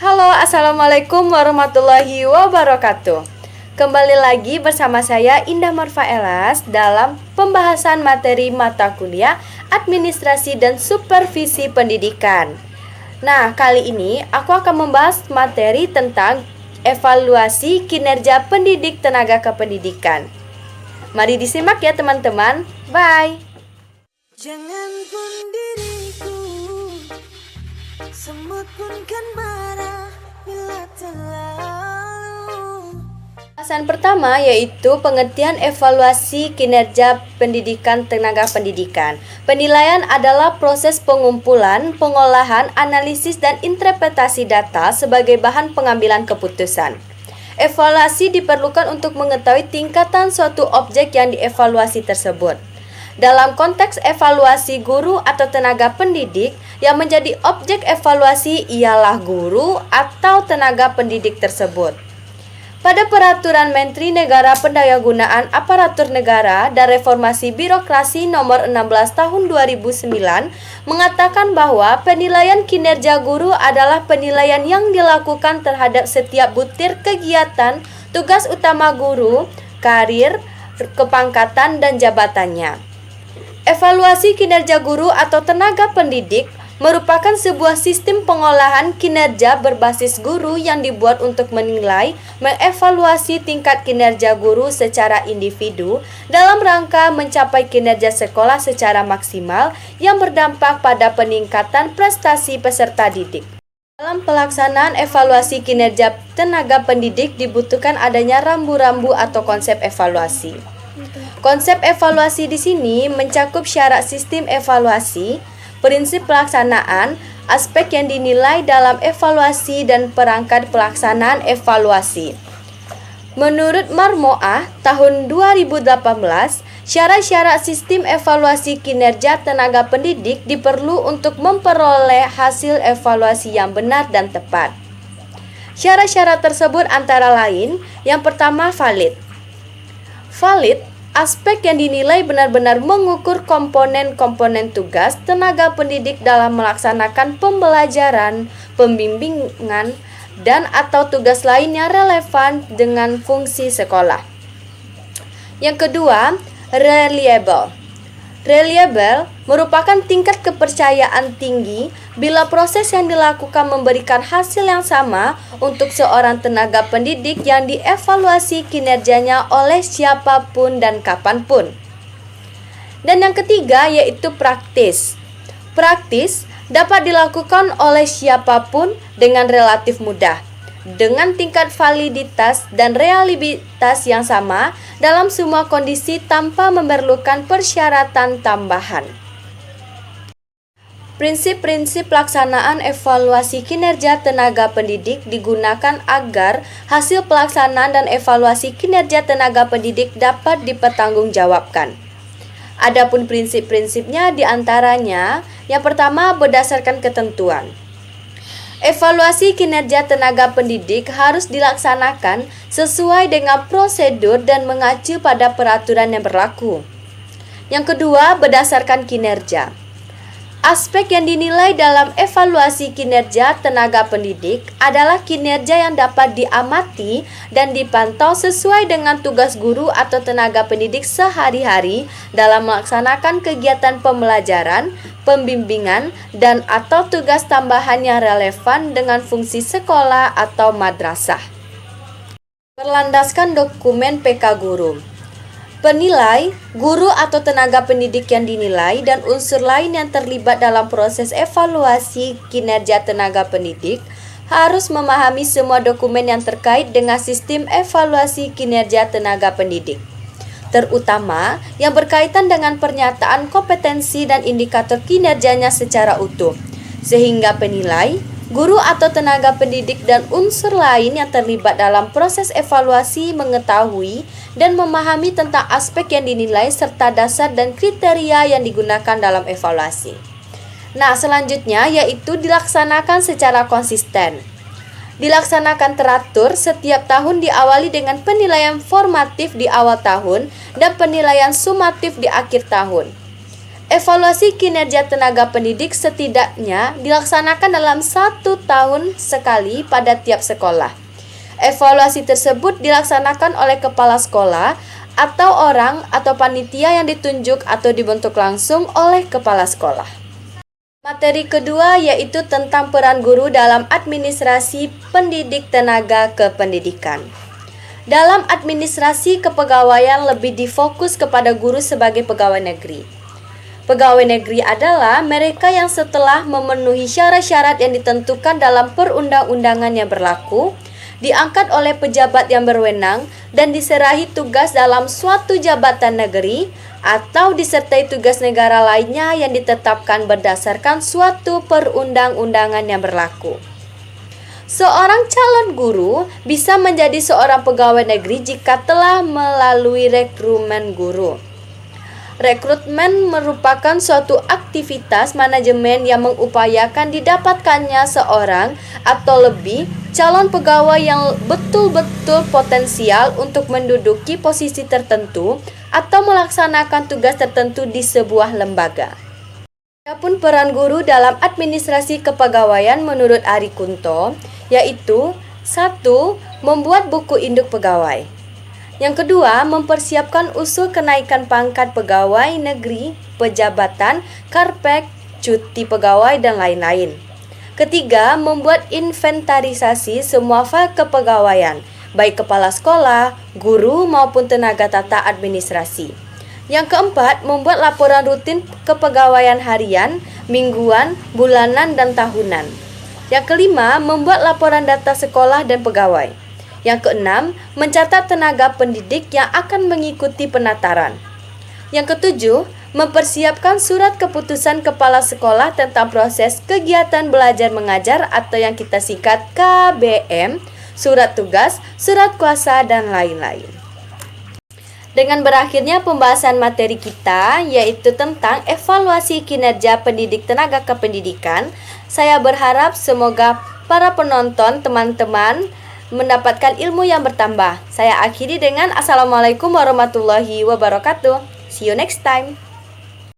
Halo, Assalamualaikum warahmatullahi wabarakatuh. Kembali lagi bersama saya Indah Marfa Elas dalam pembahasan materi mata kuliah Administrasi dan Supervisi Pendidikan. Nah, kali ini aku akan membahas materi tentang evaluasi kinerja pendidik tenaga kependidikan. Mari disimak ya teman-teman. Bye. Jangan pun diriku, semut pun kan marah bila terlalu. Pembahasan pertama yaitu pengertian evaluasi kinerja pendidikan tenaga pendidikan. Penilaian adalah proses pengumpulan, pengolahan, analisis, dan interpretasi data sebagai bahan pengambilan keputusan. Evaluasi diperlukan untuk mengetahui tingkatan suatu objek yang dievaluasi tersebut. Dalam konteks evaluasi guru atau tenaga pendidik, yang menjadi objek evaluasi ialah guru atau tenaga pendidik tersebut. Pada Peraturan Menteri Negara Pendayagunaan Aparatur Negara dan Reformasi Birokrasi Nomor 16 Tahun 2009 mengatakan bahwa penilaian kinerja guru adalah penilaian yang dilakukan terhadap setiap butir kegiatan, tugas utama guru, karir, kepangkatan, dan jabatannya. Evaluasi kinerja guru atau tenaga pendidik merupakan sebuah sistem pengolahan kinerja berbasis guru yang dibuat untuk menilai, mengevaluasi tingkat kinerja guru secara individu dalam rangka mencapai kinerja sekolah secara maksimal yang berdampak pada peningkatan prestasi peserta didik. Dalam pelaksanaan evaluasi kinerja tenaga pendidik dibutuhkan adanya rambu-rambu atau konsep evaluasi. Konsep evaluasi di sini mencakup syarat sistem evaluasi, prinsip pelaksanaan, aspek yang dinilai dalam evaluasi, dan perangkat pelaksanaan evaluasi. Menurut Marmoah tahun 2018, syarat-syarat sistem evaluasi kinerja tenaga pendidik diperlu untuk memperoleh hasil evaluasi yang benar dan tepat. Syarat-syarat tersebut antara lain, yang pertama valid. Valid, aspek yang dinilai benar-benar mengukur komponen-komponen tugas tenaga pendidik dalam melaksanakan pembelajaran, pembimbingan, dan atau tugas lain yang relevan dengan fungsi sekolah. Yang kedua, reliable. Reliable merupakan tingkat kepercayaan tinggi bila proses yang dilakukan memberikan hasil yang sama untuk seorang tenaga pendidik yang dievaluasi kinerjanya oleh siapapun dan kapanpun. Dan yang ketiga yaitu praktis. Praktis dapat dilakukan oleh siapapun dengan relatif mudah, dengan tingkat validitas dan reliabilitas yang sama dalam semua kondisi tanpa memerlukan persyaratan tambahan. Prinsip-prinsip pelaksanaan evaluasi kinerja tenaga pendidik digunakan agar hasil pelaksanaan dan evaluasi kinerja tenaga pendidik dapat dipertanggungjawabkan. Adapun prinsip-prinsipnya diantaranya, yang pertama berdasarkan ketentuan. Evaluasi kinerja tenaga pendidik harus dilaksanakan sesuai dengan prosedur dan mengacu pada peraturan yang berlaku. Yang kedua, berdasarkan kinerja. Aspek yang dinilai dalam evaluasi kinerja tenaga pendidik adalah kinerja yang dapat diamati dan dipantau sesuai dengan tugas guru atau tenaga pendidik sehari-hari dalam melaksanakan kegiatan pembelajaran, pembimbingan, dan atau tugas tambahan yang relevan dengan fungsi sekolah atau madrasah. Berlandaskan dokumen PK Guru. Penilai, guru atau tenaga pendidik yang dinilai, dan unsur lain yang terlibat dalam proses evaluasi kinerja tenaga pendidik harus memahami semua dokumen yang terkait dengan sistem evaluasi kinerja tenaga pendidik, terutama yang berkaitan dengan pernyataan kompetensi dan indikator kinerjanya secara utuh, sehingga penilai, guru atau tenaga pendidik dan unsur lain yang terlibat dalam proses evaluasi mengetahui dan memahami tentang aspek yang dinilai serta dasar dan kriteria yang digunakan dalam evaluasi. Nah, selanjutnya yaitu dilaksanakan secara konsisten. Dilaksanakan teratur setiap tahun diawali dengan penilaian formatif di awal tahun dan penilaian sumatif di akhir tahun. Evaluasi kinerja tenaga pendidik setidaknya dilaksanakan dalam 1 tahun sekali pada tiap sekolah. Evaluasi tersebut dilaksanakan oleh kepala sekolah atau orang atau panitia yang ditunjuk atau dibentuk langsung oleh kepala sekolah. Materi kedua yaitu tentang peran guru dalam administrasi pendidik tenaga kependidikan. Dalam administrasi kepegawaian lebih difokus kepada guru sebagai pegawai negeri. Pegawai negeri adalah mereka yang setelah memenuhi syarat-syarat yang ditentukan dalam perundang-undangan yang berlaku, diangkat oleh pejabat yang berwenang dan diserahi tugas dalam suatu jabatan negeri atau disertai tugas negara lainnya yang ditetapkan berdasarkan suatu perundang-undangan yang berlaku. Seorang calon guru bisa menjadi seorang pegawai negeri jika telah melalui rekrutmen guru. Rekrutmen merupakan suatu aktivitas manajemen yang mengupayakan didapatkannya seorang atau lebih calon pegawai yang betul-betul potensial untuk menduduki posisi tertentu atau melaksanakan tugas tertentu di sebuah lembaga. Adapun peran guru dalam administrasi kepegawaian menurut Ari Kunto yaitu 1. Membuat buku induk pegawai. Yang kedua, mempersiapkan usul kenaikan pangkat pegawai negeri, pejabatan, karpet, cuti pegawai, dan lain-lain. Ketiga, membuat inventarisasi semua file kepegawaian, baik kepala sekolah, guru, maupun tenaga tata administrasi. Yang keempat, membuat laporan rutin kepegawaian harian, mingguan, bulanan, dan tahunan. Yang kelima, membuat laporan data sekolah dan pegawai. Yang keenam, mencatat tenaga pendidik yang akan mengikuti penataran. Yang ketujuh, mempersiapkan surat keputusan kepala sekolah tentang proses kegiatan belajar mengajar atau yang kita singkat KBM, surat tugas, surat kuasa, dan lain-lain. Dengan berakhirnya pembahasan materi kita, yaitu tentang evaluasi kinerja pendidik tenaga kependidikan, saya berharap semoga para penonton, teman-teman, mendapatkan ilmu yang bertambah. Saya akhiri dengan Assalamualaikum warahmatullahi wabarakatuh. See you next time.